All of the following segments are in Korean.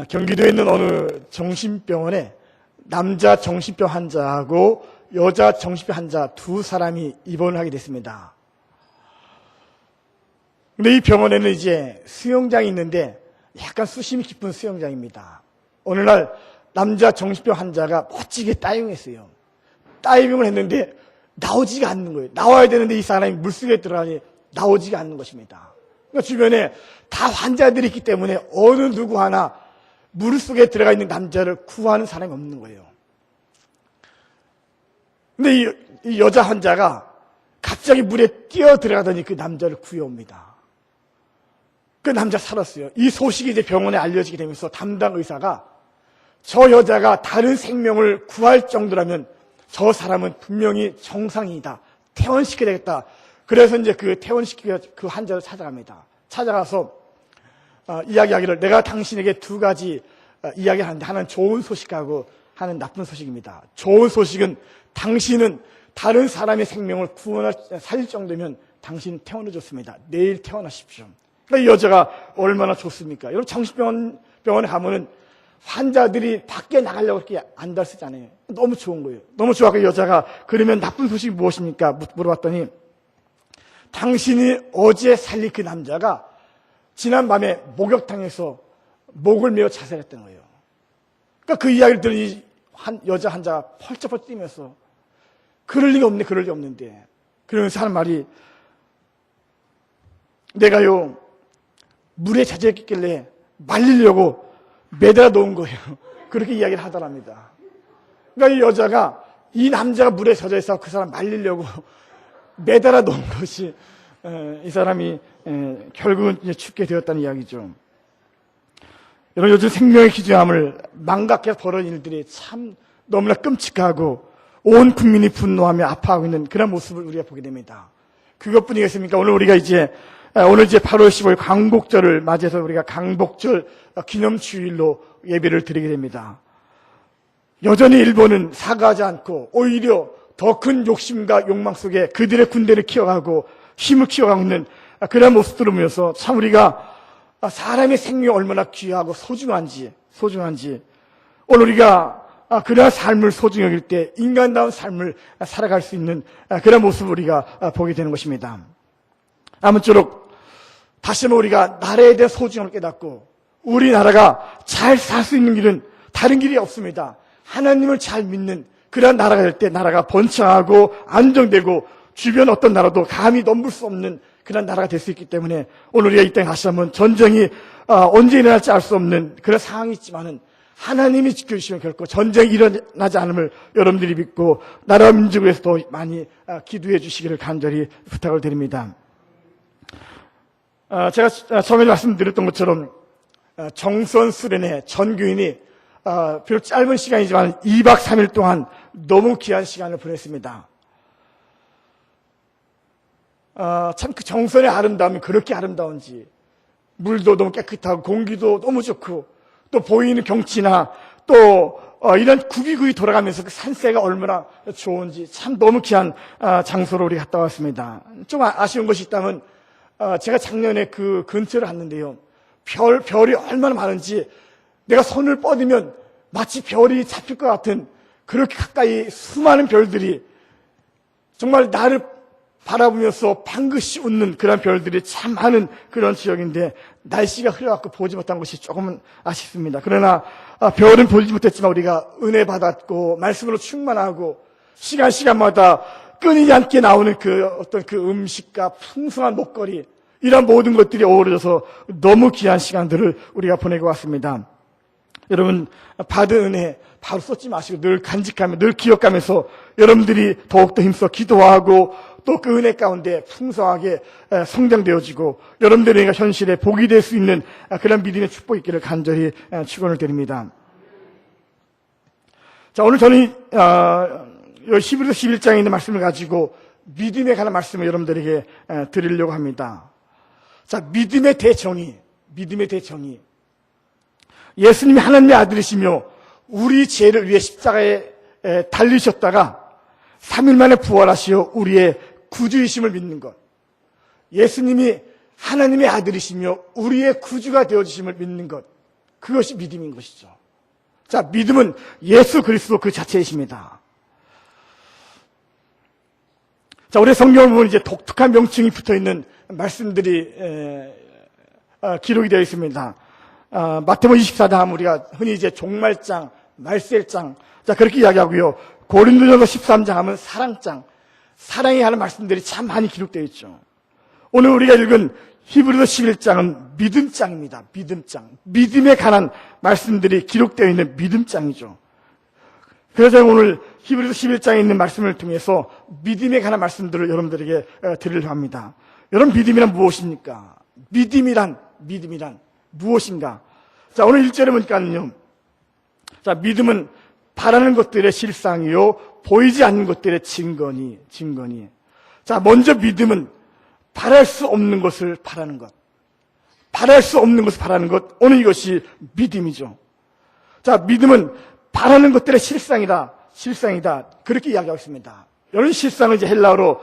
경기도에 있는 어느 정신병원에 남자 정신병 환자하고 여자 정신병 환자 두 사람이 입원을 하게 됐습니다. 근데 이 병원에는 이제 수영장이 있는데 약간 수심이 깊은 수영장입니다. 어느 날 남자 정신병 환자가 멋지게 다이빙했어요. 다이빙을 했는데 나오지가 않는 거예요. 나와야 되는데 이 사람이 물속에 들어가니 나오지가 않는 것입니다. 그러니까 주변에 다 환자들이 있기 때문에 어느 누구 하나 물속에 들어가 있는 남자를 구하는 사람이 없는 거예요. 근데 이 여자 환자가 갑자기 물에 뛰어 들어가더니 그 남자를 구해옵니다. 그 남자 살았어요. 이 소식이 이제 병원에 알려지게 되면서 담당 의사가 저 여자가 다른 생명을 구할 정도라면 저 사람은 분명히 정상이다. 퇴원시켜야 되겠다. 그래서 이제 그 퇴원시키고 그 환자를 찾아갑니다. 찾아가서 이야기하기를 내가 당신에게 두 가지 이야기를 하는데 하나는 좋은 소식하고 하나는 나쁜 소식입니다. 좋은 소식은 당신은 다른 사람의 생명을 살릴 정도면 당신은 퇴원해 줬습니다. 내일 퇴원하십시오. 그러니까 이 여자가 얼마나 좋습니까? 여러분 정신병원에 가면은 환자들이 밖에 나가려고 이렇게 안달 쓰잖아요. 너무 좋은 거예요. 너무 좋아서 여자가 그러면 나쁜 소식이 무엇입니까? 물어봤더니 당신이 어제 살린 그 남자가 지난밤에 목욕탕에서 목을 메어 자살했던 거예요. 그러니까 그 이야기를 들은 이 여자 환자가 펄쩍펄쩍 뛰면서 그럴 리가 없네, 그럴 리가 없는데. 그러면서 하는 말이 내가요 물에 젖어있길래 말리려고 매달아 놓은 거예요. 그렇게 이야기를 하더랍니다. 그러니까 이 여자가 이 남자가 물에 젖어 있어 그 사람 말리려고 매달아 놓은 것이 이 사람이 결국은 이제 죽게 되었다는 이야기죠. 여러분 요즘 생명의 귀중함을 망각해서 벌어진 일들이 참 너무나 끔찍하고 온 국민이 분노하며 아파하고 있는 그런 모습을 우리가 보게 됩니다. 그것뿐이겠습니까? 오늘 이제 8월 15일 광복절을 맞이해서 우리가 광복절 기념주일로 예배를 드리게 됩니다. 여전히 일본은 사과하지 않고 오히려 더 큰 욕심과 욕망 속에 그들의 군대를 키워가고 힘을 키워가고 있는 그런 모습들을 보면서 참 우리가 사람의 생명이 얼마나 귀하고 소중한지 오늘 우리가 그러한 삶을 소중히 여길 때 인간다운 삶을 살아갈 수 있는 그런 모습을 우리가 보게 되는 것입니다. 아무쪼록 다시 한번 우리가 나라에 대한 소중함을 깨닫고 우리나라가 잘 살 수 있는 길은 다른 길이 없습니다. 하나님을 잘 믿는 그런 나라가 될 때 나라가 번창하고 안정되고 주변 어떤 나라도 감히 넘볼 수 없는 그런 나라가 될 수 있기 때문에 오늘 우리가 이 땅에 다시 한번 전쟁이 언제 일어날지 알 수 없는 그런 상황이 있지만은 하나님이 지켜주시면 결코 전쟁이 일어나지 않음을 여러분들이 믿고 나라와 민족을 위해서 더 많이 기도해 주시기를 간절히 부탁을 드립니다. 제가 처음에 말씀드렸던 것처럼 정선 수련회 전교인이 비록 짧은 시간이지만 2박 3일 동안 너무 귀한 시간을 보냈습니다. 참 그 정선의 아름다움이 그렇게 아름다운지 물도 너무 깨끗하고 공기도 너무 좋고 또 보이는 경치나 또 이런 구비구비 돌아가면서 그 산세가 얼마나 좋은지 참 너무 귀한 장소로 우리 갔다 왔습니다. 좀 아쉬운 것이 있다면 제가 작년에 그 근처를 갔는데요. 별이 얼마나 많은지 내가 손을 뻗으면 마치 별이 잡힐 것 같은 그렇게 가까이 수많은 별들이 정말 나를 바라보면서 방긋이 웃는 그런 별들이 참 많은 그런 지역인데 날씨가 흐려갖고 보지 못한 것이 조금은 아쉽습니다. 그러나 별은 보지 못했지만 우리가 은혜 받았고 말씀으로 충만하고 시간마다 끊이지 않게 나오는 그 어떤 그 음식과 풍성한 먹거리 이런 모든 것들이 어우러져서 너무 귀한 시간들을 우리가 보내고 왔습니다. 여러분 받은 은혜 바로 쏟지 마시고 늘 간직하며 늘 기억하면서 여러분들이 더욱더 힘써 기도하고 또 그 은혜 가운데 풍성하게 성장되어지고 여러분들의 현실에 복이 될 수 있는 그런 믿음의 축복이 있기를 간절히 축원을 드립니다. 자, 오늘 저는 히브리서 11장에 있는 말씀을 가지고 믿음에 관한 말씀을 여러분들에게 드리려고 합니다. 자, 믿음의 대정의. 예수님이 하나님의 아들이시며 우리 죄를 위해 십자가에 달리셨다가 3일 만에 부활하시어 우리의 구주이심을 믿는 것. 예수님이 하나님의 아들이시며 우리의 구주가 되어주심을 믿는 것. 그것이 믿음인 것이죠. 자, 믿음은 예수 그리스도 그 자체이십니다. 자, 우리 성경을 보면 이제 독특한 명칭이 붙어 있는 말씀들이 기록이 되어 있습니다. 마태복음 24장 우리가 흔히 이제 종말장, 말셀장, 자, 그렇게 이야기하고요. 고린도전서 13장 하면 사랑장, 사랑에 하는 말씀들이 참 많이 기록되어 있죠. 오늘 우리가 읽은 히브리서 11장은 믿음장입니다. 믿음장. 믿음에 관한 말씀들이 기록되어 있는 믿음장이죠. 그래서 오늘 히브리서 11장에 있는 말씀을 통해서 믿음에 관한 말씀들을 여러분들에게 드리려고 합니다. 여러분, 믿음이란 무엇입니까? 믿음이란 무엇인가? 자, 오늘 1절에 보니까요. 자, 믿음은 바라는 것들의 실상이요, 보이지 않는 것들의 증거니. 자, 먼저 믿음은 바랄 수 없는 것을 바라는 것. 바랄 수 없는 것을 바라는 것. 오늘 이것이 믿음이죠. 자, 믿음은 바라는 것들의 실상이다. 그렇게 이야기하고 있습니다. 이런 실상은 이제 헬라어로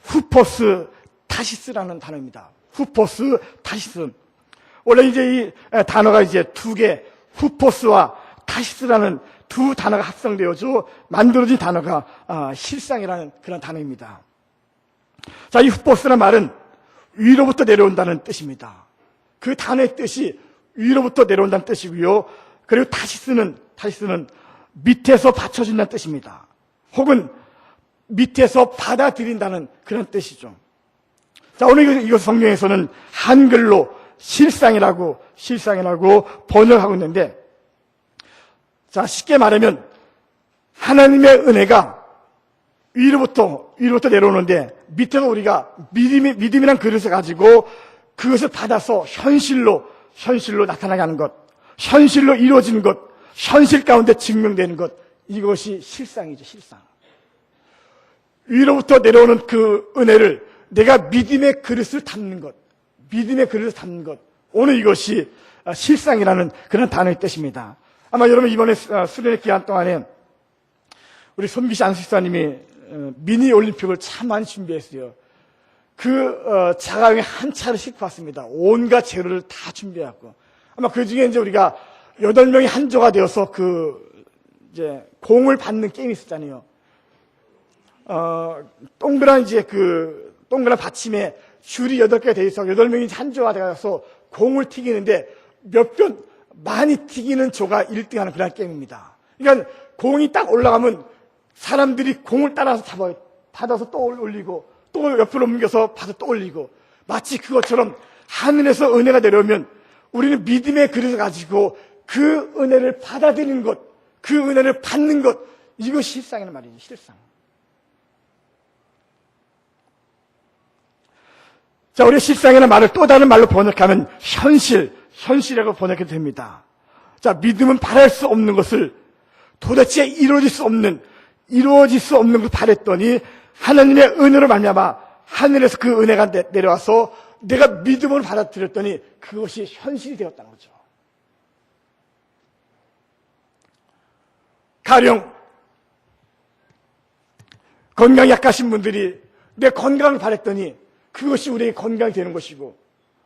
후포스 타시스라는 단어입니다. 후포스 타시스. 원래 이제 이 단어가 이제 두 개, 후포스와 타시스라는 두 단어가 합성되어서 만들어진 단어가 실상이라는 그런 단어입니다. 자, 이 후포스라는 말은 위로부터 내려온다는 뜻입니다. 그 단어의 뜻이 위로부터 내려온다는 뜻이고요. 그리고 타시스는 밑에서 받쳐준다는 뜻입니다. 혹은 밑에서 받아들인다는 그런 뜻이죠. 자, 오늘 이거 성경에서는 한글로 실상이라고 번역하고 있는데, 자, 쉽게 말하면 하나님의 은혜가 위로부터 내려오는데, 밑에서 우리가 믿음이란 그릇을 가지고 그것을 받아서 현실로 나타나게 하는 것, 현실로 이루어지는 것, 현실 가운데 증명되는 것, 이것이 실상이죠. 실상. 위로부터 내려오는 그 은혜를 내가 믿음의 그릇을 담는 것, 오늘 이것이 실상이라는 그런 단어의 뜻입니다. 아마 여러분 이번에 수련회 기간 동안에 우리 손기시 안수사님이 미니 올림픽을 참 많이 준비했어요. 그 자가용에 한 차를 싣고 왔습니다. 온갖 재료를 다 준비해갖고. 아마 그 중에 이제 우리가 8명이 한 조가 되어서 이제 공을 받는 게임이 있었잖아요. 동그란 받침에 줄이 8개가 되어 있어 8명이 한 조가 되어서 공을 튀기는데 몇 번 많이 튀기는 조가 1등하는 그런 게임입니다. 그러니까 공이 딱 올라가면 사람들이 공을 따라서 잡아요. 받아서 또 올리고 또 옆으로 옮겨서 받아 또 올리고, 마치 그것처럼 하늘에서 은혜가 내려오면 우리는 믿음의 그릇을 가지고 그 은혜를 받아들이는 것, 그 은혜를 받는 것, 이것이 실상이란 말이죠. 실상. 자, 우리 실상이라는 말을 또 다른 말로 번역하면 현실이라고 번역해도 됩니다. 자, 믿음은 바랄 수 없는 것을, 도대체 이루어질 수 없는 것을 바랬더니 하나님의 은혜로 말미암아 하늘에서 그 은혜가 내려와서 내가 믿음으로 받아들였더니 그것이 현실이 되었다는 거죠. 가령 건강이 약하신 분들이 내 건강을 바랬더니 그것이 우리의 건강이 되는 것이고,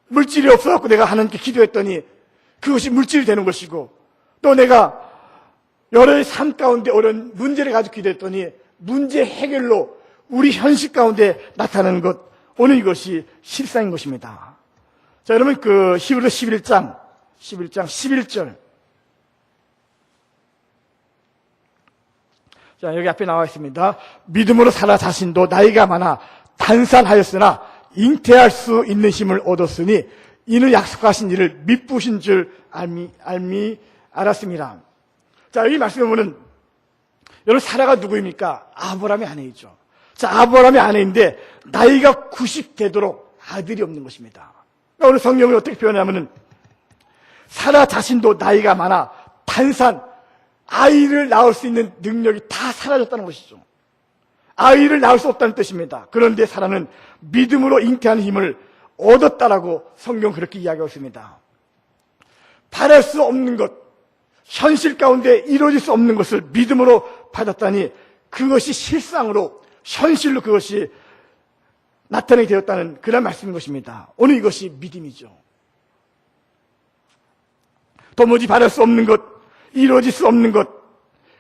물질이 없어갖고 내가 하나님께 기도했더니 그것이 물질이 되는 것이고, 또 내가 여러 삶 가운데 어려운 문제를 가지고 기도했더니 문제 해결로 우리 현실 가운데 나타나는 것, 오늘 이것이 실상인 것입니다. 자, 여러분 그 히브리서 11장 11절. 자, 여기 앞에 나와 있습니다. 믿음으로 사라 자신도 나이가 많아 단산하였으나 잉태할 수 있는 힘을 얻었으니 이는 약속하신 일을 미쁘신 줄 알았습니다. 자, 이 말씀에 보면 여러분 사라가 누구입니까? 아브라함의 아내이죠. 자, 아브라함의 아내인데 나이가 90 되도록 아들이 없는 것입니다. 그러니까 오늘 성경을 어떻게 표현하면은 사라 자신도 나이가 많아 단산, 아이를 낳을 수 있는 능력이 다 사라졌다는 것이죠. 아이를 낳을 수 없다는 뜻입니다. 그런데 사라는 믿음으로 잉태하는 힘을 얻었다라고 성경 그렇게 이야기하고 있습니다. 바랄 수 없는 것, 현실 가운데 이루어질 수 없는 것을 믿음으로 받았다니 그것이 실상으로, 현실로 그것이 나타나게 되었다는 그런 말씀인 것입니다. 오늘 이것이 믿음이죠. 도무지 바랄 수 없는 것, 이루어질 수 없는 것,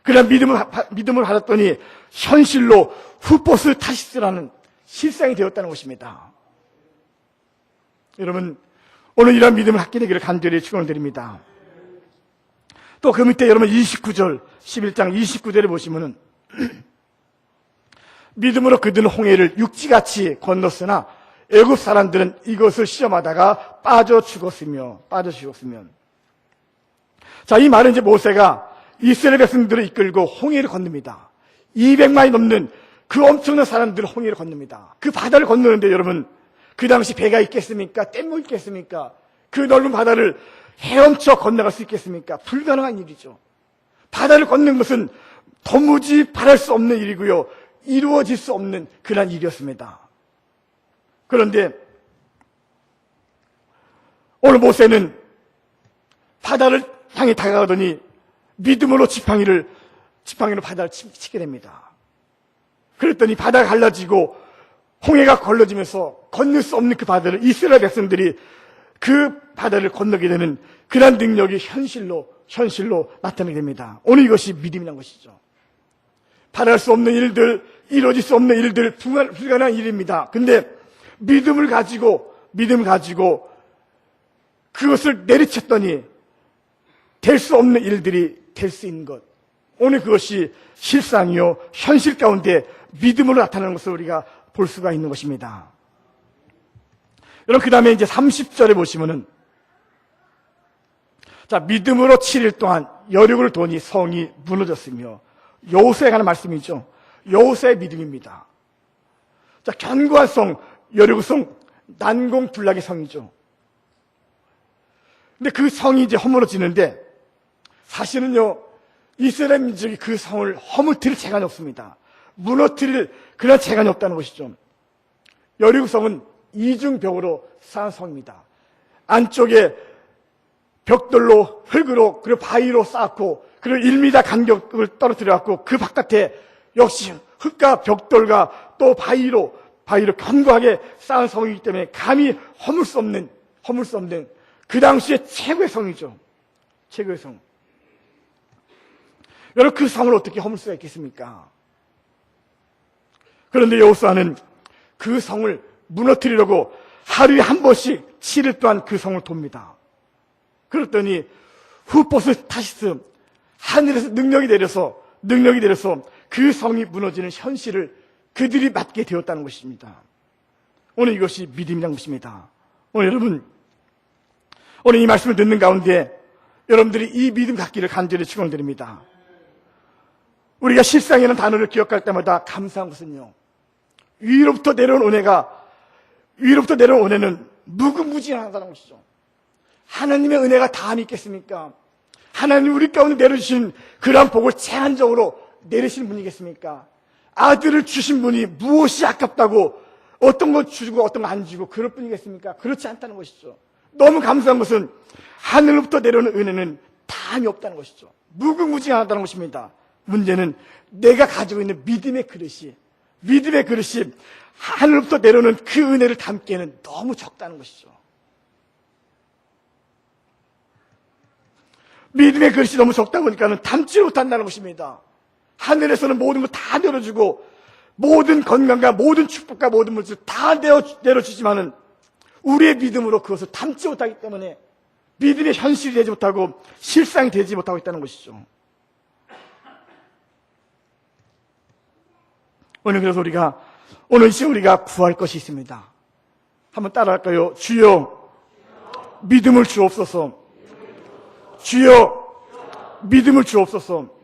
그런 믿음을 받았더니 현실로 후포스 타시스라는 실상이 되었다는 것입니다. 여러분, 오늘 이러한 믿음을 갖게 되기를 간절히 축원을 드립니다. 또 그 밑에 여러분 29절, 11장 29절에 보시면은 믿음으로 그들은 홍해를 육지같이 건넜으나 애굽 사람들은 이것을 시험하다가 빠져 죽었으며. 자, 이 말은 이제 모세가 이스라엘 백성들을 이끌고 홍해를 건넙니다. 200만이 넘는 그 엄청난 사람들을 홍해를 건넙니다. 그 바다를 건너는데 여러분, 그 당시 배가 있겠습니까? 뗏목 있겠습니까? 그 넓은 바다를 헤엄쳐 건너갈 수 있겠습니까? 불가능한 일이죠. 바다를 걷는 것은 도무지 바랄 수 없는 일이고요, 이루어질 수 없는 그런 일이었습니다. 그런데 오늘 모세는 바다를 향해 다가가더니 믿음으로 지팡이로 바다를 치게 됩니다. 그랬더니 바다가 갈라지고 홍해가 걸러지면서 건널 수 없는 그 바다를 이스라엘 백성들이 그 바다를 건너게 되는 그런 능력이 현실로 나타나게 됩니다. 오늘 이것이 믿음이라는 것이죠. 바랄 수 없는 일들, 이루어질 수 없는 일들, 불가능한 일입니다. 근데 믿음을 가지고 그것을 내리쳤더니 될 수 없는 일들이 될 수 있는 것. 오늘 그것이 실상이요, 현실 가운데 믿음으로 나타나는 것을 우리가 볼 수가 있는 것입니다. 여러분, 그 다음에 이제 30절에 보시면은, 자, 믿음으로 7일 동안 여륙을 도니 성이 무너졌으며, 여호수아에 관한 말씀이죠. 여호수아의 믿음입니다. 자, 견고한 성, 여리고성, 난공불락의 성이죠. 근데 그 성이 이제 허물어지는데, 사실은요, 이스라엘 민족이 그 성을 허물뜨릴 재간이 없습니다. 무너뜨릴 그런 재간이 없다는 것이죠. 여리고성은 이중벽으로 쌓은 성입니다. 안쪽에 벽돌로, 흙으로, 그리고 바위로 쌓고, 그리고 1m 간격을 떨어뜨려갖고, 그 바깥에 역시 흙과 벽돌과 또 바위로 견고하게 쌓은 성이기 때문에 감히 허물 수 없는 그 당시의 최고의 성이죠. 최고의 성. 여러분, 그 성을 어떻게 허물 수가 있겠습니까? 그런데 여호수아는 그 성을 무너뜨리려고 하루에 한 번씩 7일 동안 그 성을 돕니다. 그랬더니 후포스 타시스, 하늘에서 능력이 내려서 그 성이 무너지는 현실을 그들이 맞게 되었다는 것입니다. 오늘 이것이 믿음이라는 것입니다. 오늘 여러분, 오늘 이 말씀을 듣는 가운데 여러분들이 이 믿음 갖기를 간절히 축원드립니다. 우리가 실상이라는 단어를 기억할 때마다 감사한 것은요, 위로부터 내려온 은혜는 무궁무진하다는 것이죠. 하나님의 은혜가 다함이 있겠습니까? 하나님 우리 가운데 내려주신 그러한 복을 제한적으로 내리신 분이겠습니까? 아들을 주신 분이 무엇이 아깝다고 어떤 걸 주고 어떤 걸 안 주고 그럴 뿐이겠습니까? 그렇지 않다는 것이죠. 너무 감사한 것은 하늘로부터 내려오는 은혜는 다함이 없다는 것이죠. 무궁무진하다는 것입니다. 문제는 내가 가지고 있는 믿음의 그릇이 하늘로부터 내려오는 그 은혜를 담기에는 너무 적다는 것이죠. 믿음의 그릇이 너무 적다 보니까 담지 못한다는 것입니다. 하늘에서는 모든 걸 다 내려주고 모든 건강과 모든 축복과 모든 물질 다 내려주지만은 우리의 믿음으로 그것을 담지 못하기 때문에 믿음의 현실이 되지 못하고 실상이 되지 못하고 있다는 것이죠. 오늘 그래서 오늘 이 시간 우리가 구할 것이 있습니다. 한번 따라할까요? 주여 믿음을 주옵소서. 주여 믿음을 주옵소서.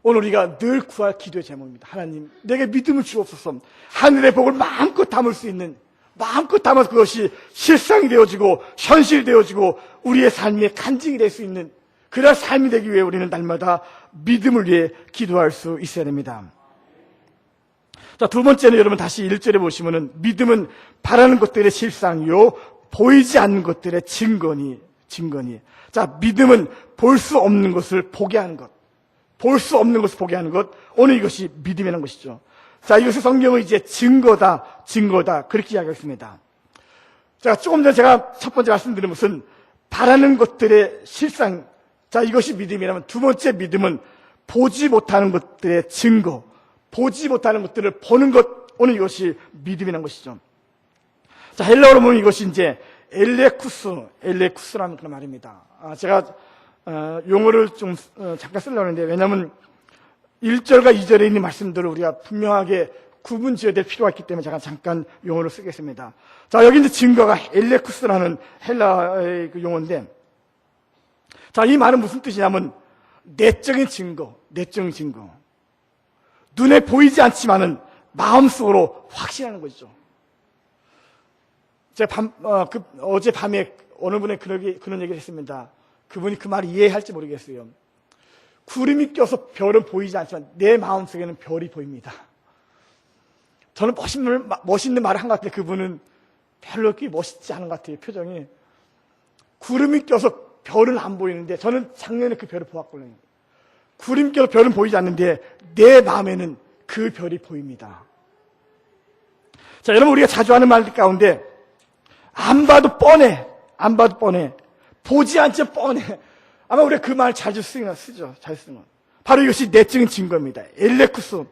오늘 우리가 늘 구할 기도의 제목입니다. 하나님, 내게 믿음을 주옵소서. 하늘의 복을 마음껏 담을 수 있는, 마음껏 담아서 그것이 실상이 되어지고 현실이 되어지고 우리의 삶의 간증이 될 수 있는 그런 삶이 되기 위해 우리는 날마다 믿음을 위해 기도할 수 있어야 됩니다. 자, 두 번째는 여러분 다시 1절에 보시면은 믿음은 바라는 것들의 실상이요 보이지 않는 것들의 증거니. 자, 믿음은 볼 수 없는 것을 보게 하는 것. 볼 수 없는 것을 보게 하는 것. 오늘 이것이 믿음이라는 것이죠. 자, 이것을 성경은 이제 증거다. 그렇게 이야기했습니다. 자, 조금 전에 제가 첫 번째 말씀드린 것은 바라는 것들의 실상. 자, 이것이 믿음이라면 두 번째 믿음은 보지 못하는 것들의 증거, 보지 못하는 것들을 보는 것, 오늘 이것이 믿음이라는 것이죠. 자, 헬라어로 보면 이것이 이제 엘레쿠스라는 그런 말입니다. 제가 용어를 좀 잠깐 쓰려고 하는데, 왜냐하면 1절과 2절에 있는 말씀들을 우리가 분명하게 구분 지어야 될 필요가 있기 때문에 제가 잠깐 용어를 쓰겠습니다. 자, 여기 이제 증거가 엘레쿠스라는 헬라의 그 용어인데, 자, 이 말은 무슨 뜻이냐면 내적인 증거, 내적인 증거. 눈에 보이지 않지만은 마음속으로 확신하는 것이죠. 제가 어젯밤에 어느 분이 그런 얘기를 했습니다. 그분이 그 말을 이해할지 모르겠어요. 구름이 껴서 별은 보이지 않지만 내 마음속에는 별이 보입니다. 저는 멋있는 말을 한 것 같아요. 그분은 별로 그렇게 멋있지 않은 것 같아요. 표정이. 구름이 껴서 별은 안 보이는데, 저는 작년에 그 별을 보았거든요. 구름이 껴서 별은 보이지 않는데 내 마음에는 그 별이 보입니다. 자, 여러분, 우리가 자주 하는 말 가운데 안 봐도 뻔해, 안 봐도 뻔해, 보지 않지 뻔해. 아마 우리가 그 말 자주 쓰죠. 잘 쓰는 건. 바로 이것이 내적인 증거입니다. 엘레쿠스.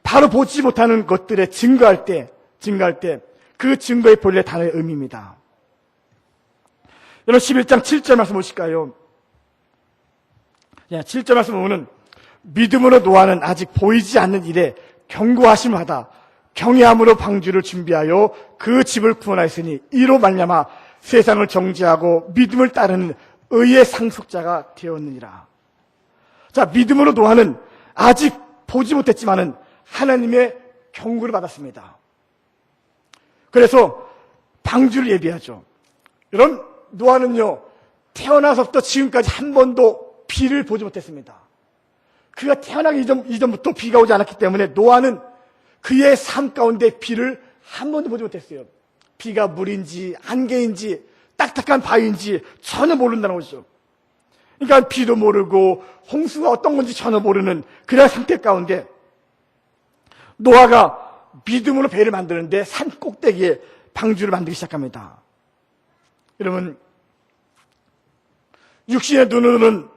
바로 보지 못하는 것들에 증거할 때 그 증거의 본래 단어의 의미입니다. 여러분, 11장 7절 말씀 보실까요? 7절 말씀 보면은 믿음으로 노아는 아직 보이지 않는 일에 경고하심을 하다 경외함으로 방주를 준비하여 그 집을 구원하였으니 이로 말미암아 세상을 정죄하고 믿음을 따르는 의의 상속자가 되었느니라. 자, 믿음으로 노아는 아직 보지 못했지만은 하나님의 경고를 받았습니다. 그래서 방주를 예비하죠. 여러분, 노아는요, 태어나서부터 지금까지 한 번도 비를 보지 못했습니다. 그가 태어나기 이전부터 비가 오지 않았기 때문에 노아는 그의 삶 가운데 비를 한 번도 보지 못했어요. 비가 물인지 안개인지 딱딱한 바위인지 전혀 모른다는 거죠. 그러니까 비도 모르고 홍수가 어떤 건지 전혀 모르는 그런 상태 가운데 노아가 믿음으로 배를 만드는데 산 꼭대기에 방주를 만들기 시작합니다. 여러분, 육신의 눈으로는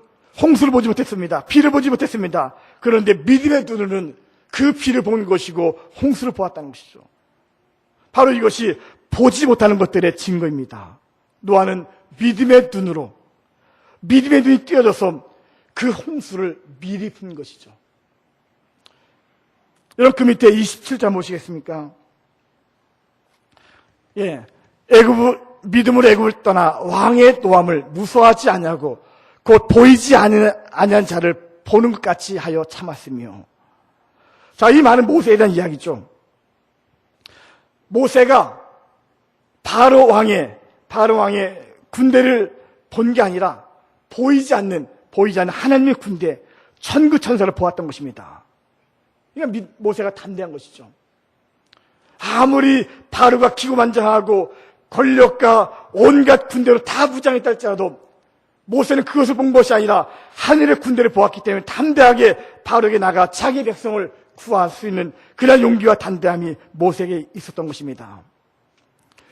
홍수를 보지 못했습니다. 비를 보지 못했습니다. 그런데 믿음의 눈으로는 그 비를 본 것이고 홍수를 보았다는 것이죠. 바로 이것이 보지 못하는 것들의 증거입니다. 노아는 믿음의 눈으로, 믿음의 눈이 띄어져서 그 홍수를 미리 본 것이죠. 여러분, 그 밑에 27절 보시겠습니까? 믿음으로 애굽을 떠나 왕의 노함을 무서워하지 아니하고 곧 보이지 아니한 자를 보는 것 같이 하여 참았으며. 자, 이 말은 모세에 대한 이야기죠. 모세가 바로 왕의 군대를 본 게 아니라 보이지 않는 하나님의 군대, 천구 천사를 보았던 것입니다. 그러니까 모세가 담대한 것이죠. 아무리 바로가 기고만장하고 권력과 온갖 군대로 다 무장했다 할지라도 모세는 그것을 본 것이 아니라 하늘의 군대를 보았기 때문에 담대하게 바로에게 나가 자기 백성을 구할 수 있는 그런 용기와 담대함이 모세에게 있었던 것입니다.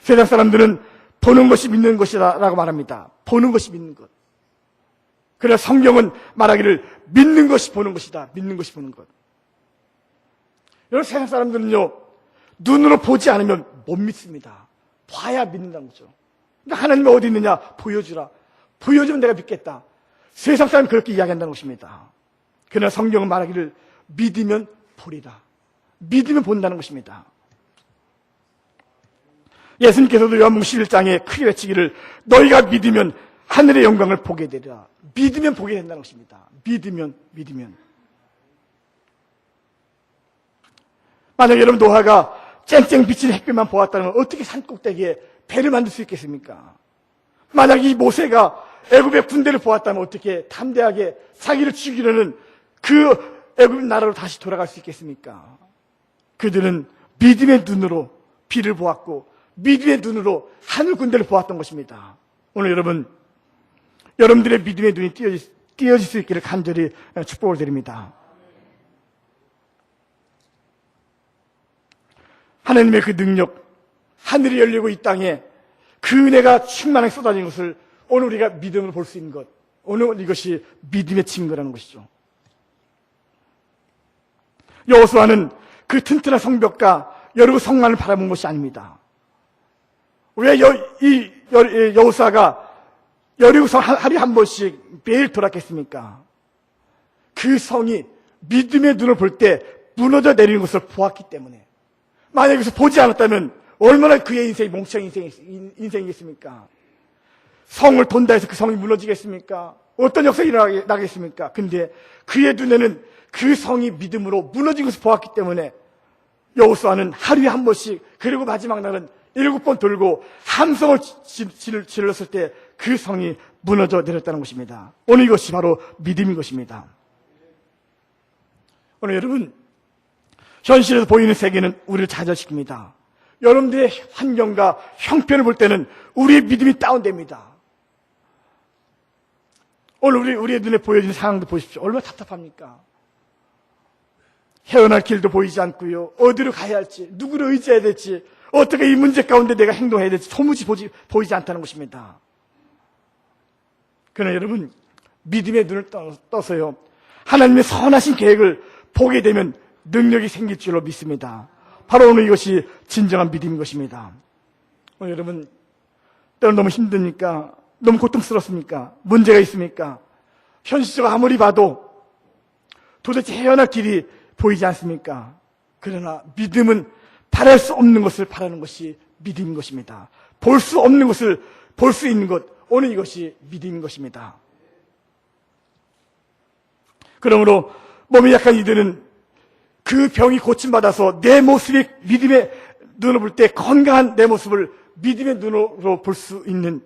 세상 사람들은 보는 것이 믿는 것이라고 말합니다. 보는 것이 믿는 것. 그러나 성경은 말하기를 믿는 것이 보는 것이다. 믿는 것이 보는 것. 여러분, 세상 사람들은요, 눈으로 보지 않으면 못 믿습니다. 봐야 믿는다는 거죠. 그러니까 하나님이 어디 있느냐? 보여주라. 보여주면 내가 믿겠다. 세상 사람이 그렇게 이야기한다는 것입니다. 그러나 성경은 말하기를 믿으면 보리라. 믿으면 본다는 것입니다. 예수님께서도 요한복음 11장에 크게 외치기를 너희가 믿으면 하늘의 영광을 보게 되리라. 믿으면 보게 된다는 것입니다. 믿으면. 만약 여러분 노아가 쨍쨍 비치는 햇빛만 보았다면 어떻게 산꼭대기에 배를 만들 수 있겠습니까? 만약 이 모세가 애굽의 군대를 보았다면 어떻게 담대하게 자기를 죽이려는 그 애굽 나라로 다시 돌아갈 수 있겠습니까? 그들은 믿음의 눈으로 비를 보았고 믿음의 눈으로 하늘 군대를 보았던 것입니다. 오늘 여러분들의 믿음의 눈이 띄어질 수 있기를 간절히 축복을 드립니다. 하나님의 그 능력, 하늘이 열리고 이 땅에 그 은혜가 충만하게 쏟아진 것을 오늘 우리가 믿음으로 볼 수 있는 것, 오늘 이것이 믿음의 증거라는 것이죠. 여호수아는 그 튼튼한 성벽과 여리고 성만을 바라본 것이 아닙니다. 왜 여호수아가 여리고 성 하루에 한 번씩 매일 돌았겠습니까? 그 성이 믿음의 눈을 볼 때 무너져 내리는 것을 보았기 때문에. 만약에 그것을 보지 않았다면 얼마나 그의 인생이 멍청한 인생이겠습니까? 성을 돈다 해서 그 성이 무너지겠습니까? 어떤 역사가 일어나겠습니까? 근데 그의 눈에는 그 성이 믿음으로 무너진 것을 보았기 때문에 여호수아는 하루에 한 번씩, 그리고 마지막 날은 7번 돌고 함성을 질렀을 때 그 성이 무너져 내렸다는 것입니다. 오늘 이것이 바로 믿음인 것입니다. 오늘 여러분, 현실에서 보이는 세계는 우리를 좌절시킵니다. 여러분들의 환경과 형편을 볼 때는 우리의 믿음이 다운됩니다. 오늘 우리의 눈에 보여지는 상황도 보십시오. 얼마나 답답합니까? 헤어날 길도 보이지 않고요. 어디로 가야 할지, 누구를 의지해야 될지, 어떻게 이 문제 가운데 내가 행동해야 될지 도무지 보이지 않다는 것입니다. 그러나 여러분, 믿음의 눈을 떠서요, 하나님의 선하신 계획을 보게 되면 능력이 생길 줄로 믿습니다. 바로 오늘 이것이 진정한 믿음인 것입니다. 오늘 여러분, 때로 너무 힘드니까, 너무 고통스럽습니까? 문제가 있습니까? 현실적으로 아무리 봐도 도대체 헤어날 길이 보이지 않습니까? 그러나 믿음은 바랄 수 없는 것을 바라는 것이 믿음인 것입니다. 볼 수 없는 것을 볼 수 있는 것, 오늘 이것이 믿음인 것입니다. 그러므로 몸이 약한 이들은 그 병이 고침받아서 내 모습이 믿음의 눈으로 볼 때 건강한 내 모습을 믿음의 눈으로 볼 수 있는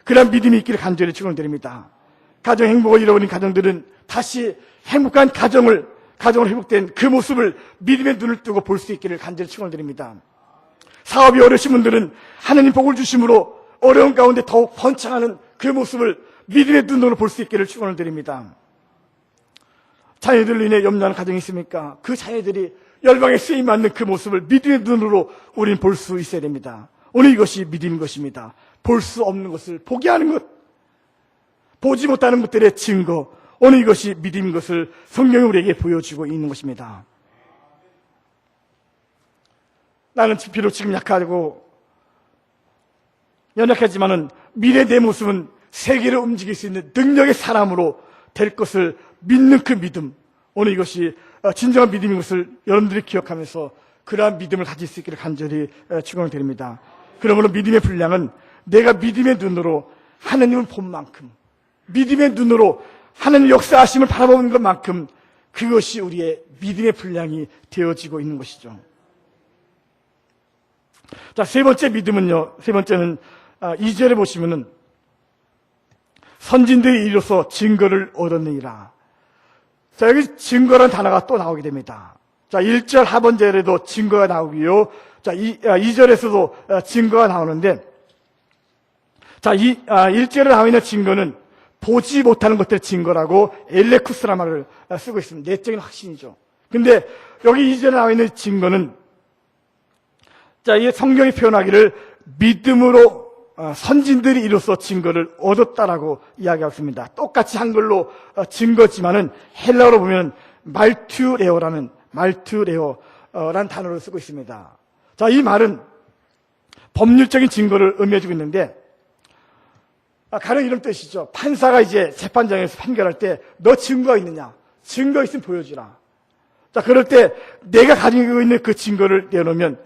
그런 믿음이 있기를 간절히 축원드립니다. 가정 행복을 잃어버린 가정들은 다시 행복한 가정을 회복된 그 모습을 믿음의 눈을 뜨고 볼 수 있기를 간절히 축원드립니다. 사업이 어려우신 분들은 하나님 복을 주심으로 어려운 가운데 더욱 번창하는 그 모습을 믿음의 눈으로 볼 수 있기를 축원을 드립니다. 자녀들로 인해 염려하는 가정이 있습니까? 그 자녀들이 열방에 쓰임받는 그 모습을 믿음의 눈으로 우리는 볼 수 있어야 됩니다. 오늘 이것이 믿음인 것입니다. 볼 수 없는 것을 보게 하는 것, 보지 못하는 것들의 증거, 오늘 이것이 믿음인 것을 성경이 우리에게 보여주고 있는 것입니다. 나는 비록 지금 연약하지만은 미래 내 모습은 세계를 움직일 수 있는 능력의 사람으로 될 것을 믿는 그 믿음, 오늘 이것이 진정한 믿음인 것을 여러분들이 기억하면서 그러한 믿음을 가질 수 있기를 간절히 축원을 드립니다. 그러므로 믿음의 분량은 내가 믿음의 눈으로 하나님을 본 만큼, 믿음의 눈으로 하나님 역사하심을 바라보는 것만큼 그것이 우리의 믿음의 분량이 되어지고 있는 것이죠. 자, 세 번째 믿음은요, 세 번째는 2절에 보시면은 선진들이 이로써 증거를 얻었느니라. 자, 여기 증거라는 단어가 또 나오게 됩니다. 자, 1절 하반절에도 증거가 나오고요. 자, 2절에서도 증거가 나오는데, 자, 1절에 나와 있는 증거는 보지 못하는 것들의 증거라고 엘레쿠스라는 말을 쓰고 있습니다. 내적인 확신이죠. 근데 여기 2절에 나와 있는 증거는, 자, 이 성경이 표현하기를 믿음으로 선진들이 이로써 증거를 얻었다라고 이야기하고 있습니다. 똑같이 한글로 증거지만은 헬라어로 보면 말투레오라는 단어를 쓰고 있습니다. 자, 이 말은 법률적인 증거를 의미해주고 있는데, 가령 이런 뜻이죠. 판사가 이제 재판장에서 판결할 때 너 증거가 있느냐? 증거 있으면 보여주라. 자, 그럴 때 내가 가지고 있는 그 증거를 내놓으면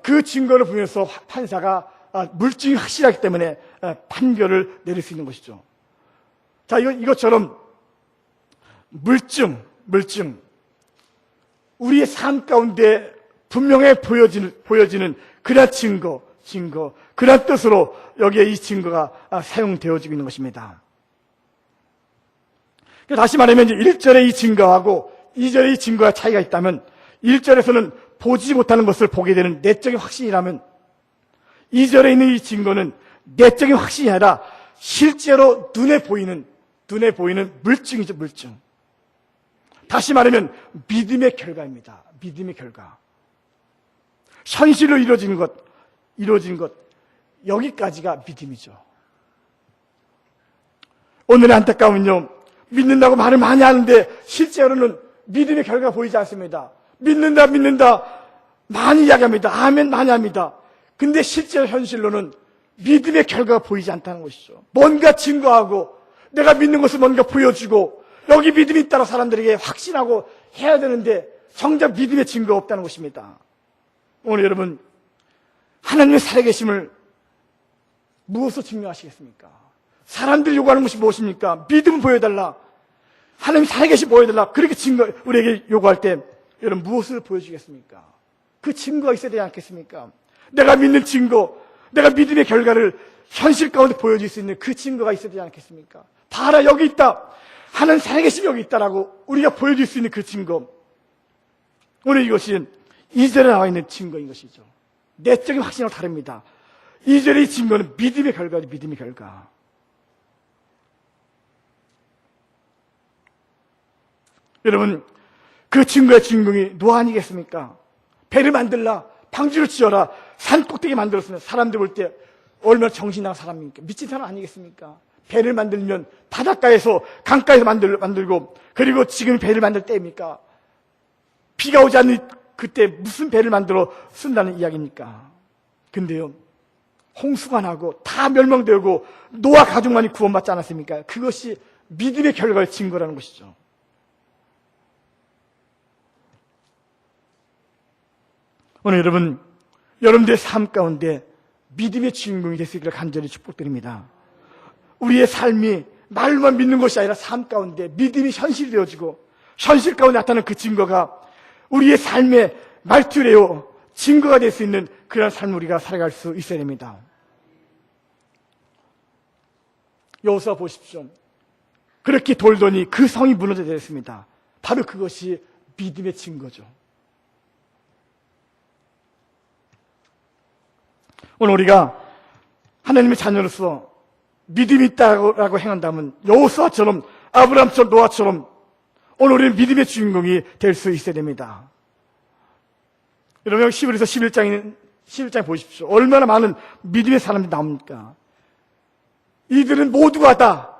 그 증거를 보면서 판사가 물증이 확실하기 때문에 판결을 내릴 수 있는 것이죠. 자, 이것처럼 물증, 우리의 삶 가운데 분명히 보여지는 그런 증거, 그런 뜻으로 여기에 이 증거가 사용되어지고 있는 것입니다. 다시 말하면 이제 1절의 이 증거하고 2절의 이 증거가 차이가 있다면, 1절에서는 보지 못하는 것을 보게 되는 내적인 확신이라면, 2절에 있는 이 증거는 내적인 확신이 아니라 실제로 눈에 보이는 물증이죠, 물증. 다시 말하면 믿음의 결과입니다. 믿음의 결과. 현실로 이루어진 것, 여기까지가 믿음이죠. 오늘의 안타까움은요, 믿는다고 말을 많이 하는데 실제로는 믿음의 결과가 보이지 않습니다. 믿는다 많이 이야기합니다. 아멘 많이 합니다. 근데 실제 현실로는 믿음의 결과가 보이지 않다는 것이죠. 뭔가 증거하고 내가 믿는 것을 뭔가 보여주고 여기 믿음이 있다고 사람들에게 확신하고 해야 되는데 정작 믿음의 증거가 없다는 것입니다. 오늘 여러분, 하나님의 살아계심을 무엇으로 증명하시겠습니까? 사람들이 요구하는 것이 무엇입니까? 믿음 보여달라. 하나님 살아계심 보여달라. 그렇게 증거 우리에게 요구할 때 여러분 무엇을 보여주겠습니까? 그 증거가 있어야 되지 않겠습니까? 내가 믿는 증거, 내가 믿음의 결과를 현실 가운데 보여줄 수 있는 그 증거가 있어야 되지 않겠습니까? 봐라 여기 있다. 하나님 살아계심이 여기 있다라고 우리가 보여줄 수 있는 그 증거. 오늘 이것이 2절에 나와 있는 증거인 것이죠. 내적인 확신하고 다릅니다. 2절의 증거는 믿음의 결과죠. 믿음의 결과. 여러분, 그 증거의 주인공이 노아 아니겠습니까? 배를 만들라, 방주를 지어라, 산 꼭대기 만들었으면 사람들 볼 때 얼마나 정신 나간 사람입니까? 미친 사람 아니겠습니까? 배를 만들면 바닷가에서 강가에서 만들고, 그리고 지금 배를 만들 때입니까? 비가 오지 않는 그때 무슨 배를 만들어 쓴다는 이야기입니까? 근데요, 홍수가 나고 다 멸망되고 노아 가족만이 구원받지 않았습니까? 그것이 믿음의 결과의 증거라는 것이죠. 오늘 여러분, 여러분들의 삶 가운데 믿음의 주인공이 될 수 있기를 간절히 축복드립니다. 우리의 삶이 말로만 믿는 것이 아니라 삶 가운데 믿음이 현실이 되어지고 현실 가운데 나타나는 그 증거가 우리의 삶의 말투래요, 증거가 될 수 있는 그런 삶을 우리가 살아갈 수 있어야 됩니다. 여호수아 보십시오. 그렇게 돌더니 그 성이 무너져 내렸습니다. 바로 그것이 믿음의 증거죠. 오늘 우리가 하나님의 자녀로서 믿음이 있다고 행한다면 여호수아처럼, 아브라함처럼, 노아처럼 오늘 우리는 믿음의 주인공이 될 수 있어야 됩니다. 여러분, 히브리서 11장에 보십시오. 얼마나 많은 믿음의 사람들이 나옵니까? 이들은 모두가 다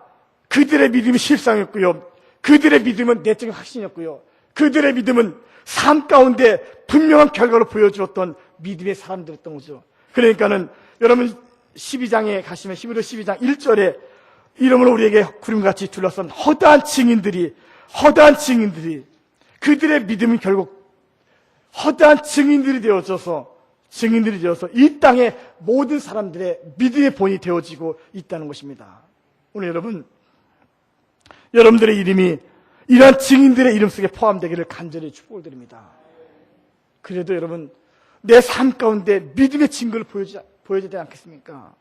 그들의 믿음이 실상이었고요, 그들의 믿음은 내적인 확신이었고요, 그들의 믿음은 삶 가운데 분명한 결과로 보여주었던 믿음의 사람들이었던 거죠. 그러니까는 여러분 12장에 가시면 히브리서 12장 1절에 이름으로 우리에게 구름같이 둘러싼 허다한 증인들이 그들의 믿음은 결국 허다한 증인들이 되어서 이 땅의 모든 사람들의 믿음의 본이 되어지고 있다는 것입니다. 오늘 여러분, 여러분들의 이름이 이러한 증인들의 이름 속에 포함되기를 간절히 축복을 드립니다. 그래도 여러분, 내 삶 가운데 믿음의 증거를 보여줘야 되지 않겠습니까?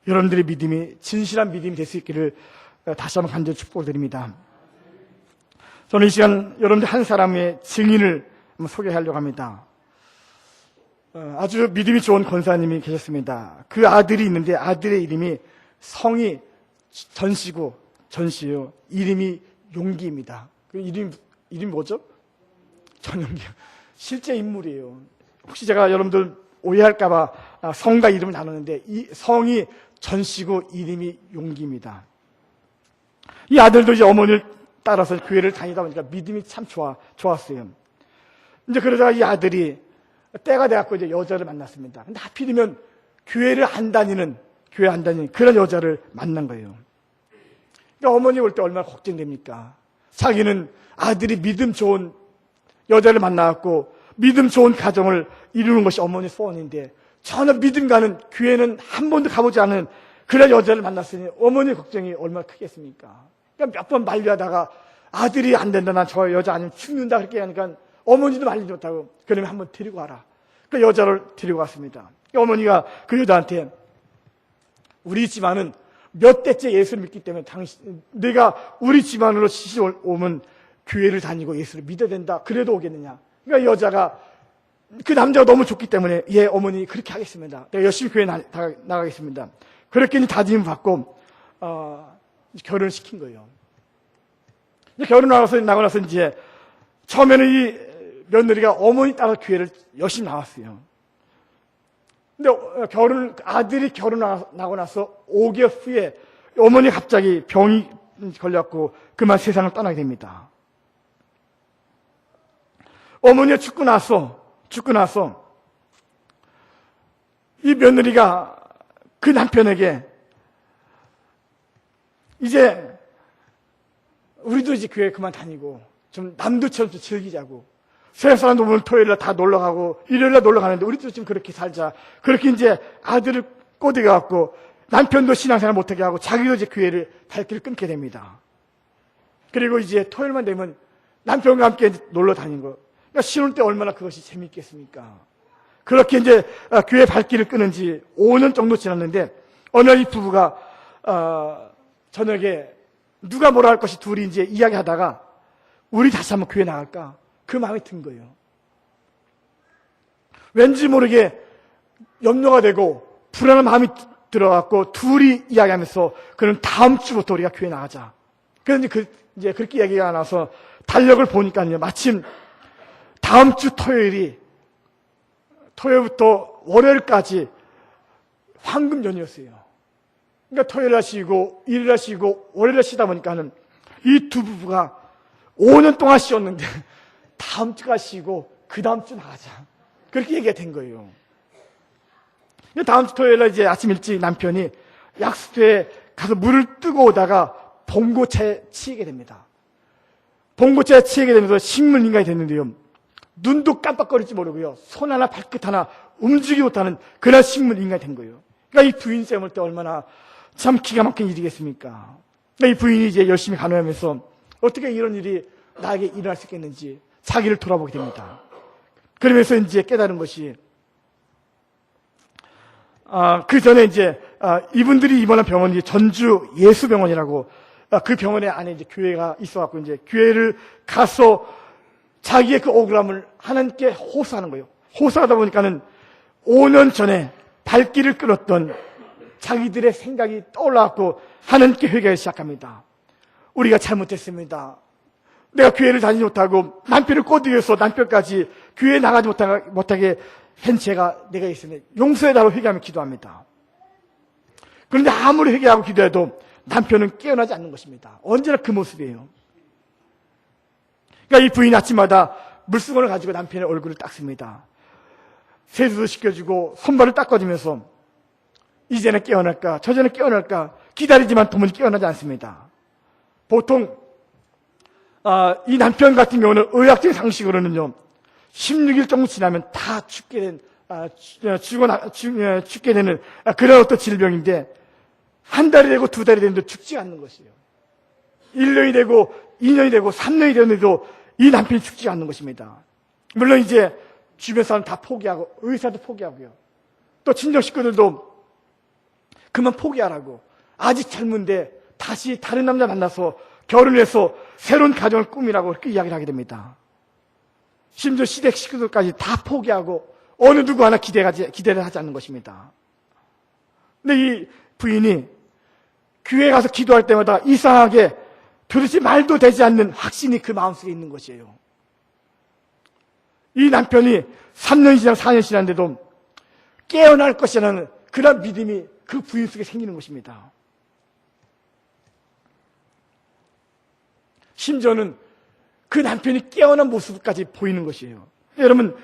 여러분들의 믿음이 진실한 믿음이 될 수 있기를 다시 한번 간절히 축복을 드립니다. 저는 이 시간 여러분들 한 사람의 증인을 한번 소개하려고 합니다. 아주 믿음이 좋은 권사님이 계셨습니다. 그 아들이 있는데 아들의 이름이 성이 전시예요. 이름이 용기입니다. 그 이름이 뭐죠? 전용기. 실제 인물이에요. 혹시 제가 여러분들 오해할까봐 성과 이름을 나누는데 이 성이 전시고 이름이 용기입니다. 이 아들도 이제 어머니를 따라서 교회를 다니다 보니까 믿음이 참 좋았어요. 이제 그러다가 이 아들이 때가 돼갖고 이제 여자를 만났습니다. 근데 하필이면 교회 안 다니는 그런 여자를 만난 거예요. 그러니까 어머니 올 때 얼마나 걱정됩니까? 자기는 아들이 믿음 좋은 여자를 만나갖고 믿음 좋은 가정을 이루는 것이 어머니 소원인데 전혀 믿음 가는 교회는 한 번도 가보지 않은 그런 여자를 만났으니 어머니 걱정이 얼마나 크겠습니까? 그러니까 몇 번 만류하다가 아들이 안 된다, 난 저 여자 아니면 죽는다 그렇게 하니까 어머니도 말리지 못하고 그러면 한번 데리고 와라. 그 여자를 데리고 왔습니다. 어머니가 그 여자한테 우리 집안은 몇 대째 예수를 믿기 때문에 네가 우리 집안으로 시집 오면 교회를 다니고 예수를 믿어야 된다. 그래도 오겠느냐. 그러니까 여자가 그 남자가 너무 좋기 때문에 예 어머니 그렇게 하겠습니다. 내가 열심히 교회 나가겠습니다. 그렇게 다짐을 받고 결혼을 시킨 거예요. 결혼하고 나서 이제 처음에는 이 며느리가 어머니 따라 교회를 열심히 나왔어요. 근데 아들이 결혼하고 나서 5개월 후에 어머니 갑자기 병이 걸렸고 그만 세상을 떠나게 됩니다. 어머니가 죽고 나서 이 며느리가 그 남편에게 이제 우리도 이제 교회 그만 다니고 좀 남들처럼 좀 즐기자고, 세상 사람도 오늘 토요일날 다 놀러 가고 일요일날 놀러 가는데 우리도 좀 그렇게 살자. 그렇게 이제 아들을 꼬드겨 갖고 남편도 신앙생활 못하게 하고 자기도 이제 교회를 갈 길을 끊게 됩니다. 그리고 이제 토요일만 되면 남편과 함께 놀러 다닌 거. 그러니까 신혼 때 얼마나 그것이 재밌겠습니까? 그렇게 이제 교회 발길을 끊은 지 5년 정도 지났는데 어느 날 이 부부가 저녁에 누가 뭐라 할 것이 둘이 이제 이야기하다가 우리 다시 한번 교회 나갈까? 그 마음이 든 거예요. 왠지 모르게 염려가 되고 불안한 마음이 들어갔고 둘이 이야기하면서 그럼 다음 주부터 우리가 교회 나가자. 그런데 이제 그렇게 이야기가 나서 달력을 보니까요, 마침 다음 주 토요일부터 월요일까지 황금 연휴였어요. 그러니까 토요일 날 쉬고 일요일 날 쉬고 월요일 날 쉬다 보니까는 이 두 부부가 5년 동안 쉬었는데 다음 주가 쉬고 그 다음 주 나가자. 그렇게 얘기가 된 거예요. 다음 주 토요일 날 이제 아침 일찍 남편이 약수터에 가서 물을 뜨고 오다가 봉고차에 치이게 됩니다. 봉고차에 치이게 되면서 식물인간이 됐는데요. 눈도 깜빡거릴지 모르고요. 손 하나 발끝 하나 움직이지 못하는 그런 식물인간이 된 거예요. 그러니까 이 부인 쌤을 때 얼마나 참 기가 막힌 일이겠습니까? 그러니까 이 부인이 이제 열심히 간호하면서 어떻게 이런 일이 나에게 일어날 수 있겠는지 자기를 돌아보게 됩니다. 그러면서 이제 깨달은 것이 그 전에 이제 이분들이 입원한 병원이 전주 예수병원이라고 그 병원에 안에 이제 교회가 있어갖고 이제 교회를 가서 자기의 그 억울함을 하나님께 호소하는 거예요. 호소하다 보니까는 5년 전에 발길을 끊었던 자기들의 생각이 떠올라갖고 하나님께 회개하기 시작합니다. 우리가 잘못했습니다. 내가 교회를 다니지 못하고 남편을 꼬드겨서 남편까지 교회에 나가지 못하게 한 죄가 내가 있으면 용서해달라고 회개하며 기도합니다. 그런데 아무리 회개하고 기도해도 남편은 깨어나지 않는 것입니다. 언제나 그 모습이에요. 그러니까 이 부인이 아침마다 물수건을 가지고 남편의 얼굴을 닦습니다. 세수도 시켜주고 손발을 닦아주면서 이제는 깨어날까 저제는 깨어날까 기다리지만 도무지 깨어나지 않습니다. 보통 이 남편 같은 경우는 의학적인 상식으로는요 16일 정도 지나면 다 죽게 되는 그런 어떤 질병인데 한 달이 되고 두 달이 되는데 죽지 않는 것이에요. 1년이 되고 2년이 되고 3년이 되는데도 이 남편이 죽지 않는 것입니다. 물론 이제 주변 사람 다 포기하고 의사도 포기하고요. 또 친정 식구들도 그만 포기하라고 아직 젊은데 다시 다른 남자 만나서 결혼해서 새로운 가정을 꾸미라고 그렇게 이야기를 하게 됩니다. 심지어 시댁 식구들까지 다 포기하고 어느 누구 하나 기대를 하지 않는 것입니다. 근데 이 부인이 교회 가서 기도할 때마다 이상하게 도대체 말도 되지 않는 확신이 그 마음속에 있는 것이에요. 이 남편이 3년이 지나고 4년이 지났는데도 깨어날 것이라는 그런 믿음이 그 부인 속에 생기는 것입니다. 심지어는 그 남편이 깨어난 모습까지 보이는 것이에요. 여러분,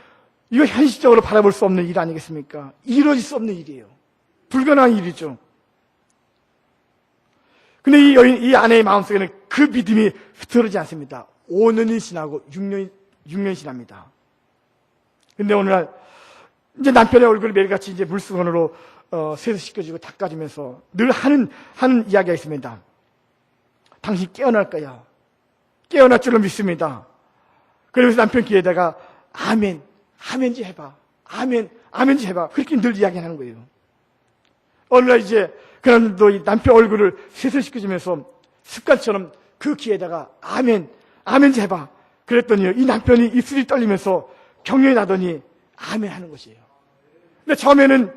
이거 현실적으로 바라볼 수 없는 일 아니겠습니까? 이루어질 수 없는 일이에요. 불가능한 일이죠. 근데 이 아내의 마음속에는 그 믿음이 흐트러지지 않습니다. 5년이 지나고 6년이 지납니다. 근데 오늘날 이제 남편의 얼굴을 매일같이 이제 물수건으로 세수시켜주고 닦아주면서 늘 하는 이야기가 있습니다. 당신 깨어날 거야. 깨어날 줄로 믿습니다. 그러면서 남편 귀에다가 아멘, 아멘지 해봐. 아멘, 아멘지 해봐. 그렇게 늘 이야기하는 거예요. 어느 날 이제 그날도 이 남편 얼굴을 세수시켜주면서 습관처럼 그 귀에다가 아멘, 아멘지 해봐. 그랬더니 이 남편이 입술이 떨리면서 경련이 나더니 아멘 하는 것이에요. 근데 처음에는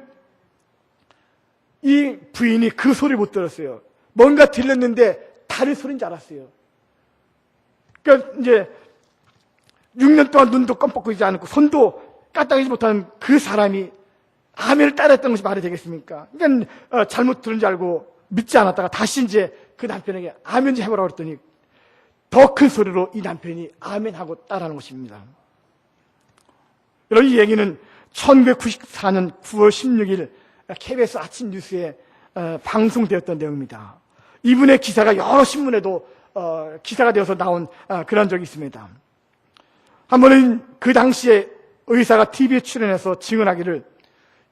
이 부인이 그 소리 못 들었어요. 뭔가 들렸는데 다른 소리인 줄 알았어요. 그러니까 이제 6년 동안 눈도 껌뻑거리지 않고 손도 까딱이지 못하는 그 사람이 아멘을 따랐던 것이 말이 되겠습니까? 그러니까 잘못 들은 줄 알고 믿지 않았다가 다시 이제 그 남편에게 아멘 좀 해보라고 그랬더니 더 큰 소리로 이 남편이 아멘하고 따라하는 것입니다. 여러분, 이 얘기는 1994년 9월 16일 KBS 아침 뉴스에 방송되었던 내용입니다. 이분의 기사가 여러 신문에도 기사가 되어서 나온 그런 적이 있습니다. 한 번은 그 당시에 의사가 TV에 출연해서 증언하기를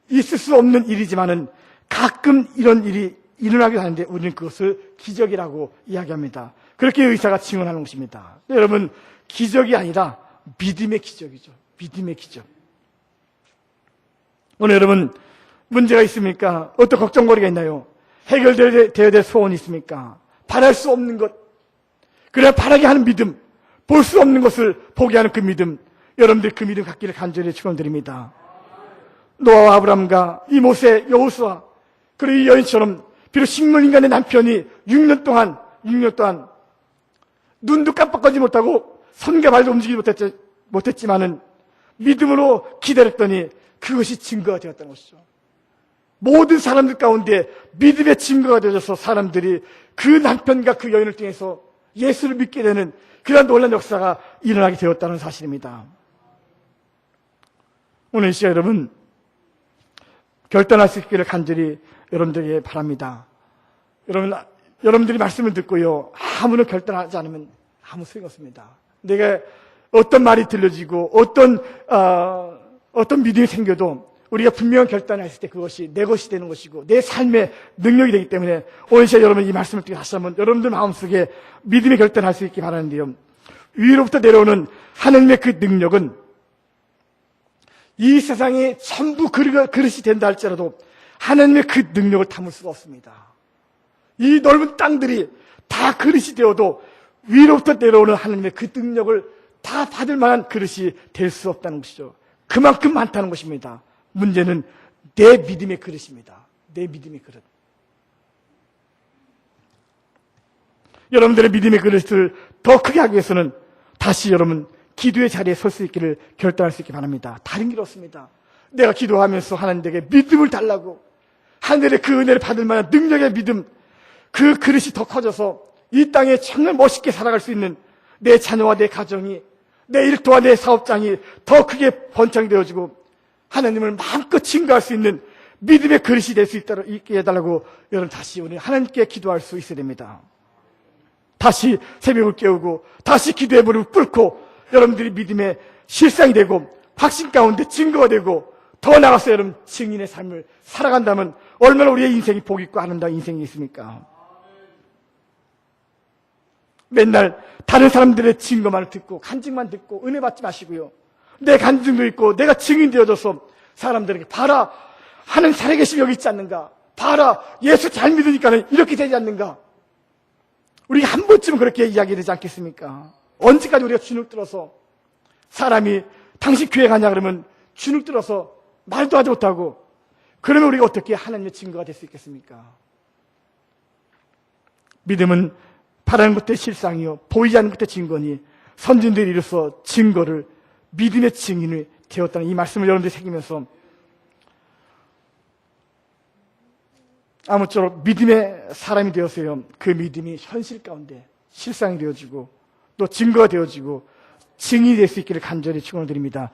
있을 수 없는 일이지만은 가끔 이런 일이 일어나기도 하는데 우리는 그것을 기적이라고 이야기합니다. 그렇게 의사가 증언하는 것입니다. 여러분, 기적이 아니라 믿음의 기적이죠. 믿음의 기적. 오늘 여러분, 문제가 있습니까? 어떤 걱정거리가 있나요? 해결되어야 될 소원이 있습니까? 바랄 수 없는 것, 그래야 바라게 하는 믿음, 볼 수 없는 것을 보게 하는 그 믿음, 여러분들 그 믿음 갖기를 간절히 축원드립니다. 노아와 아브람과 이 모세, 여호수아, 그리고 이 여인처럼 비록 식물인간의 남편이 6년 동안 눈도 깜빡하지 못하고 손과 발도 움직이지 못했지만은 믿음으로 기다렸더니 그것이 증거가 되었다는 것이죠. 모든 사람들 가운데 믿음의 증거가 되어서 사람들이 그 남편과 그 여인을 통해서 예수를 믿게 되는 그런 놀라운 역사가 일어나게 되었다는 사실입니다. 오늘 이 시간 여러분, 결단할 수 있기를 간절히 여러분들에게 바랍니다. 여러분들이 말씀을 듣고요, 아무런 결단하지 않으면 아무 소용이 없습니다. 내가 어떤 말이 들려지고 어떤 믿음이 생겨도 우리가 분명한 결단을 했을 때 그것이 내 것이 되는 것이고 내 삶의 능력이 되기 때문에 오늘 시간 여러분 이 말씀을 듣고 다시 한번 여러분들 마음속에 믿음의 결단을 할 수 있기 바라는데요. 위로부터 내려오는 하나님의 그 능력은 이 세상에 전부 그릇이 된다 할지라도 하나님의 그 능력을 담을 수가 없습니다. 이 넓은 땅들이 다 그릇이 되어도 위로부터 내려오는 하나님의 그 능력을 다 받을 만한 그릇이 될 수 없다는 것이죠. 그만큼 많다는 것입니다. 문제는 내 믿음의 그릇입니다. 내 믿음의 그릇. 여러분들의 믿음의 그릇을 더 크게 하기 위해서는 다시 여러분 기도의 자리에 설 수 있기를 결단할 수 있기 바랍니다. 다른 길 없습니다. 내가 기도하면서 하나님에게 믿음을 달라고 하늘의 그 은혜를 받을 만한 능력의 믿음, 그 그릇이 더 커져서 이 땅에 정말 멋있게 살아갈 수 있는 내 자녀와 내 가정이, 내 일터와 내 사업장이 더 크게 번창되어지고 하나님을 마음껏 증거할 수 있는 믿음의 그릇이 될 수 있게 해달라고 여러분 다시 우리 하나님께 기도할 수 있어야 됩니다. 다시 새벽을 깨우고 다시 기도의 물을 끓고 여러분들이 믿음의 실상이 되고 확신 가운데 증거가 되고 더 나아가서 여러분 증인의 삶을 살아간다면 얼마나 우리의 인생이 복 있고 아름다운 인생이 있습니까? 맨날 다른 사람들의 증거만 듣고 간증만 듣고 은혜 받지 마시고요. 내 간증도 있고 내가 증인 되어져서 사람들에게 봐라, 하는 살아계심 여기 있지 않는가, 봐라, 예수 잘 믿으니까는 이렇게 되지 않는가. 우리가 한 번쯤은 그렇게 이야기되지 않겠습니까? 언제까지 우리가 주눅 들어서 사람이 당신 교회 가냐 그러면 주눅 들어서 말도 하지 못하고 그러면 우리가 어떻게 하나님의 증거가 될 수 있겠습니까? 믿음은 바라는 것의 실상이요 보이지 않는 것의 증거니 선진들이 이로써 증거를 믿음의 증인이 되었다는 이 말씀을 여러분들이 새기면서 아무쪼록 믿음의 사람이 되었어요. 그 믿음이 현실 가운데 실상이 되어지고 또 증거가 되어지고 증인이 될 수 있기를 간절히 축원을 드립니다.